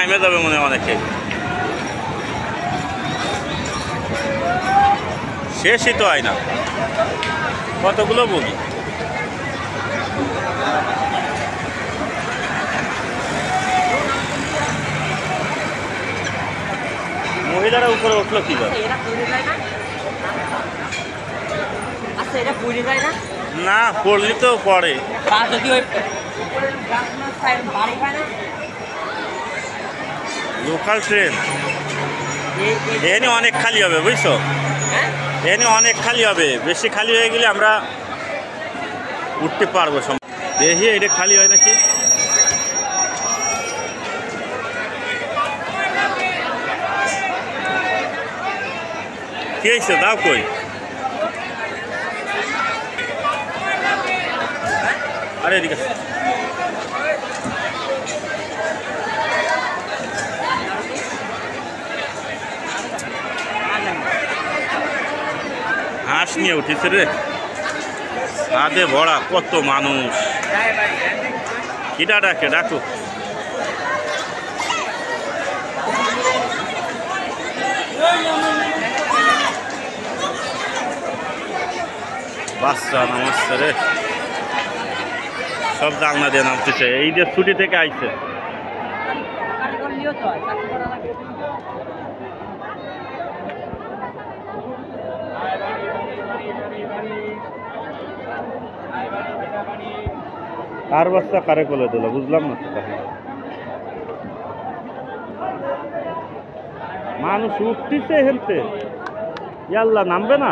নামে যাবে মনে হয় অনেকে। শেষই তো হয় না, কতগুলো বগি। মহিলারা উপরে উঠলো কি না, পড়লি তো পড়ে। লোকাল ট্রেন এখানে অনেক খালি হবে বুঝছো, এখানে অনেক খালি হবে, বেশি খালি হয়ে গেলে আমরা উঠতে পারবো। দেখি এটা খালি হয় নাকি। কি হয়েছে দাও কই? আরে এদিকে হাঁস নিয়ে উঠেছে রে, সাদে ভরা, কত মানুষ। কিটা ডাকে, ডাকো। বাচ্চা নামাচ্ছে রে, সব জানলা দিয়ে নামতেছে, এই যে ছুটি থেকে আইছে। কার বাচ্চা কারে কোলে দিল বুঝলাম না তো। মানুষ উঠতেছে হেলতে, ইয়াল্লা নামবে না।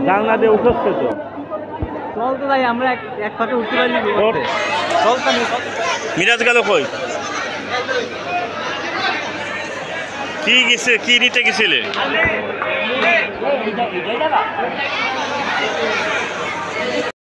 জানলা দিয়ে উঠছে তো, চল তো ভাই, আমরা এক ফাঁকে উঠতে পারি। চল তো, মিরাজ গেল কই? কি গেছে, কি নিতে গেছিলে?